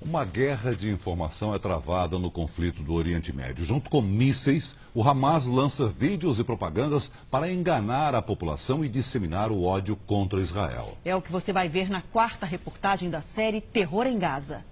Uma guerra de informação é travada no conflito do Oriente Médio. Junto com mísseis, o Hamas lança vídeos e propagandas para enganar a população e disseminar o ódio contra Israel. É o que você vai ver na quarta reportagem da série Terror em Gaza.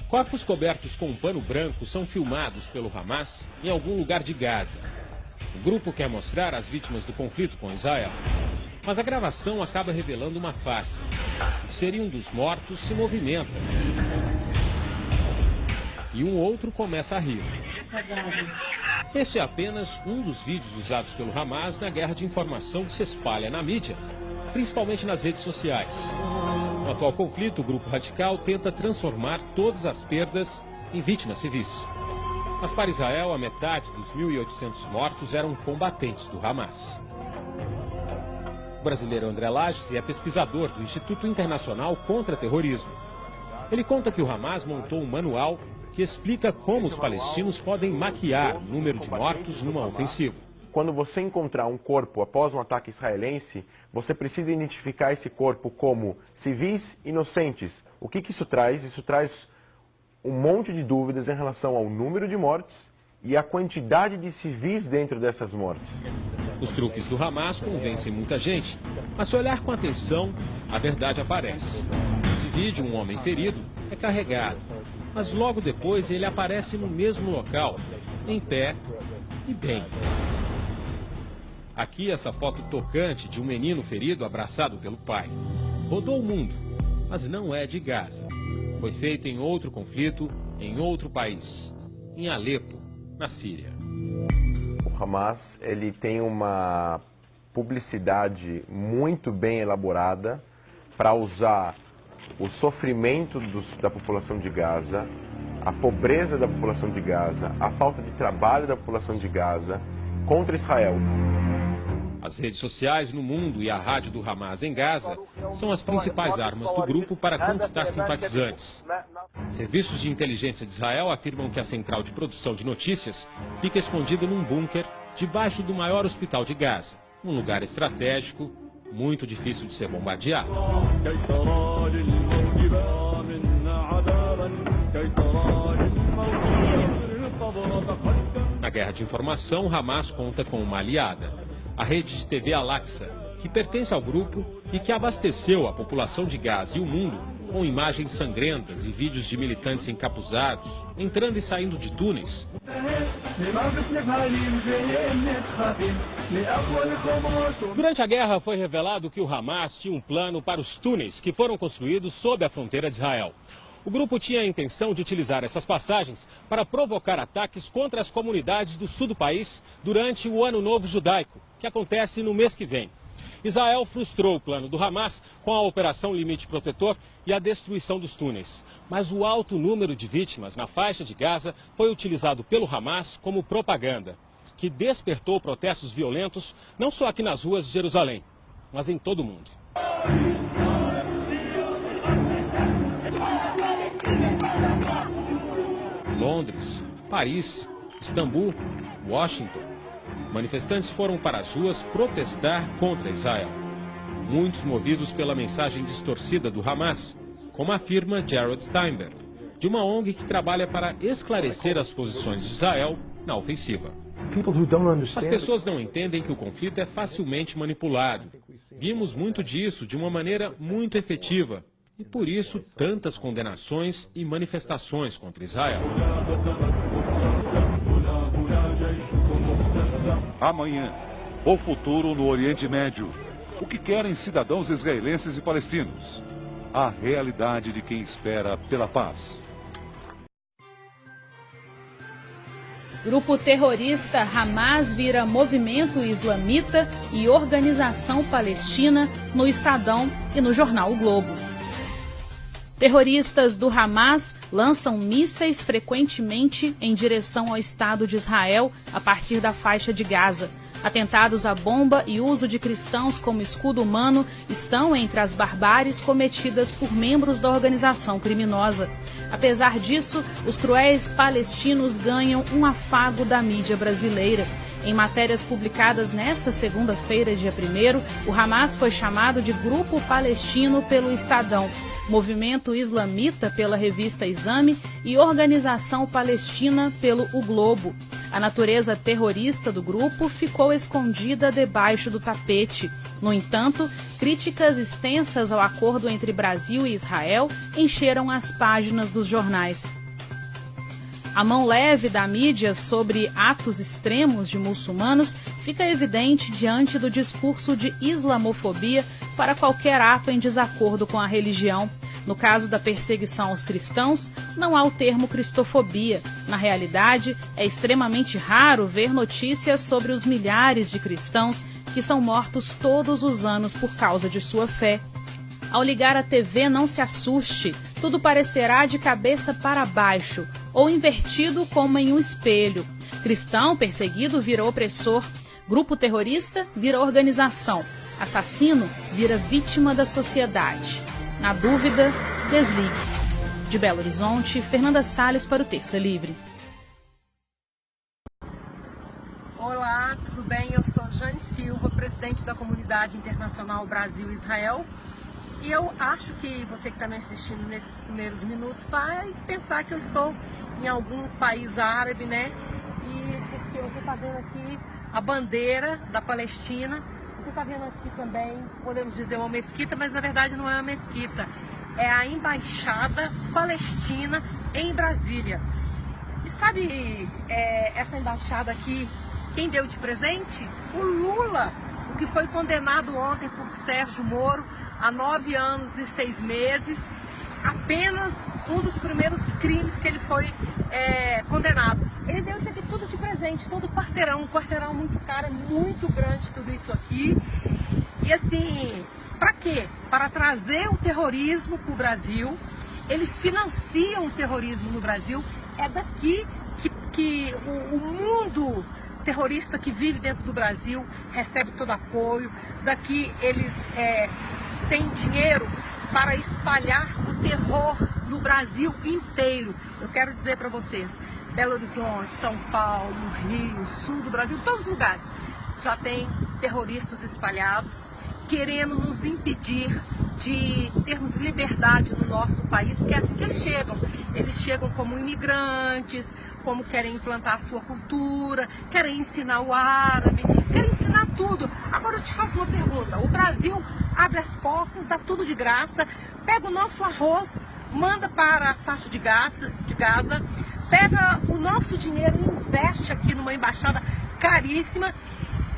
Corpos cobertos com um pano branco são filmados pelo Hamas em algum lugar de Gaza. O grupo quer mostrar as vítimas do conflito com Israel. Mas a gravação acaba revelando uma farsa. O que seria um dos mortos se movimenta. E um outro começa a rir. Este é apenas um dos vídeos usados pelo Hamas na guerra de informação que se espalha na mídia, principalmente nas redes sociais. No atual conflito, o grupo radical tenta transformar todas as perdas em vítimas civis. Mas para Israel, a metade dos 1.800 mortos eram combatentes do Hamas. O brasileiro André Lages é pesquisador do Instituto Internacional contra Terrorismo. Ele conta que o Hamas montou um manual que explica como os palestinos podem maquiar o número de mortos numa ofensiva. Quando você encontrar um corpo após um ataque israelense, você precisa identificar esse corpo como civis inocentes. O que isso traz? Isso traz um monte de dúvidas em relação ao número de mortes e a quantidade de civis dentro dessas mortes. Os truques do Hamas convencem muita gente, mas se olhar com atenção, a verdade aparece. Nesse vídeo, um homem ferido é carregado, mas logo depois ele aparece no mesmo local, em pé e bem. Aqui essa foto tocante de um menino ferido abraçado pelo pai. Rodou o mundo, mas não é de Gaza. Foi feita em outro conflito, em outro país, em Alepo, na Síria. O Hamas ele tem uma publicidade muito bem elaborada para usar o sofrimento da população de Gaza, a pobreza da população de Gaza, a falta de trabalho da população de Gaza contra Israel. As redes sociais no mundo e a rádio do Hamas em Gaza são as principais armas do grupo para conquistar simpatizantes. Serviços de inteligência de Israel afirmam que a central de produção de notícias fica escondida num bunker debaixo do maior hospital de Gaza, um lugar estratégico, muito difícil de ser bombardeado. Na guerra de informação, o Hamas conta com uma aliada, a rede de TV Al-Aqsa, que pertence ao grupo e que abasteceu a população de Gaza e o mundo com imagens sangrentas e vídeos de militantes encapuzados, entrando e saindo de túneis. Durante a guerra foi revelado que o Hamas tinha um plano para os túneis que foram construídos sob a fronteira de Israel. O grupo tinha a intenção de utilizar essas passagens para provocar ataques contra as comunidades do sul do país durante o Ano Novo Judaico, que acontece no mês que vem. Israel frustrou o plano do Hamas com a Operação Limite Protetor e a destruição dos túneis. Mas o alto número de vítimas na faixa de Gaza foi utilizado pelo Hamas como propaganda, que despertou protestos violentos não só aqui nas ruas de Jerusalém, mas em todo o mundo. Londres, Paris, Istambul, Washington. Manifestantes foram para as ruas protestar contra Israel. Muitos movidos pela mensagem distorcida do Hamas, como afirma Jared Steinberg, de uma ONG que trabalha para esclarecer as posições de Israel na ofensiva. As pessoas não entendem que o conflito é facilmente manipulado. Vimos muito disso de uma maneira muito efetiva. E por isso, tantas condenações e manifestações contra Israel. Amanhã, o futuro no Oriente Médio. O que querem cidadãos israelenses e palestinos? A realidade de quem espera pela paz. Grupo terrorista Hamas vira movimento islamita e organização palestina no Estadão e no jornal O Globo. Terroristas do Hamas lançam mísseis frequentemente em direção ao Estado de Israel a partir da faixa de Gaza. Atentados à bomba e uso de cristãos como escudo humano estão entre as barbáries cometidas por membros da organização criminosa. Apesar disso, os cruéis palestinos ganham um afago da mídia brasileira. Em matérias publicadas nesta segunda-feira, dia 1º, o Hamas foi chamado de Grupo Palestino pelo Estadão, Movimento Islamita pela revista Exame e Organização Palestina pelo O Globo. A natureza terrorista do grupo ficou escondida debaixo do tapete. No entanto, críticas extensas ao acordo entre Brasil e Israel encheram as páginas dos jornais. A mão leve da mídia sobre atos extremos de muçulmanos fica evidente diante do discurso de islamofobia para qualquer ato em desacordo com a religião. No caso da perseguição aos cristãos, não há o termo cristofobia. Na realidade, é extremamente raro ver notícias sobre os milhares de cristãos que são mortos todos os anos por causa de sua fé. Ao ligar a TV, não se assuste, tudo parecerá de cabeça para baixo, ou invertido como em um espelho. Cristão perseguido vira opressor, grupo terrorista vira organização, assassino vira vítima da sociedade. Na dúvida, desligue. De Belo Horizonte, Fernanda Salles para o Terça Livre. Olá, tudo bem? Eu sou Jane Silva, presidente da Comunidade Internacional Brasil-Israel. E eu acho que você que está me assistindo nesses primeiros minutos vai pensar que eu estou em algum país árabe, né? E porque você está vendo aqui a bandeira da Palestina, você está vendo aqui também, podemos dizer uma mesquita, mas na verdade não é uma mesquita, é a Embaixada Palestina em Brasília. E sabe essa embaixada aqui, quem deu de presente? O Lula, o que foi condenado ontem por Sérgio Moro a 9 anos e 6 meses, apenas um dos primeiros crimes que ele foi condenado. Ele deu isso aqui tudo de presente, todo um quarteirão muito caro, muito grande tudo isso aqui. E assim, para quê? Para trazer o terrorismo para o Brasil. Eles financiam o terrorismo no Brasil. É daqui que o mundo terrorista que vive dentro do Brasil recebe todo apoio. Daqui eles têm dinheiro para espalhar o terror no Brasil inteiro. Eu quero dizer para vocês, Belo Horizonte, São Paulo, Rio, Sul do Brasil, todos os lugares já tem terroristas espalhados querendo nos impedir de termos liberdade no nosso país, porque é assim que eles chegam. Eles chegam como imigrantes, como querem implantar a sua cultura, querem ensinar o árabe, querem ensinar tudo. Agora eu te faço uma pergunta, o Brasil abre as portas, dá tudo de graça, pega o nosso arroz, manda para a faixa de Gaza, pega o nosso dinheiro e investe aqui numa embaixada caríssima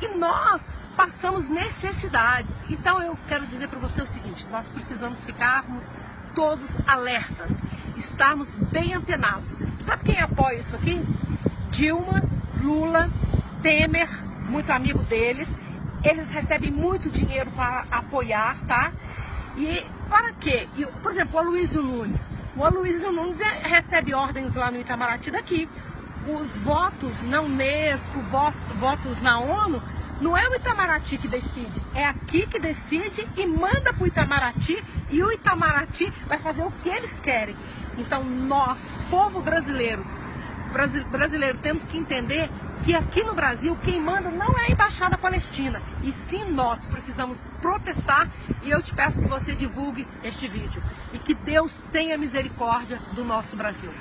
e nós passamos necessidades. Então eu quero dizer para você o seguinte, nós precisamos ficarmos todos alertas, estarmos bem antenados. Sabe quem apoia isso aqui? Dilma, Lula, Temer, muito amigo deles. Eles recebem muito dinheiro para apoiar, tá? E para quê? Por exemplo, o Aloysio Nunes. O Aloysio Nunes recebe ordens lá no Itamaraty daqui. Os votos na Unesco, votos na ONU, não é o Itamaraty que decide. É aqui que decide e manda para o Itamaraty. E o Itamaraty vai fazer o que eles querem. Então nós, povo brasileiro, temos que entender que aqui no Brasil quem manda não é a Embaixada Palestina, e sim nós precisamos protestar. E eu te peço que você divulgue este vídeo e que Deus tenha misericórdia do nosso Brasil.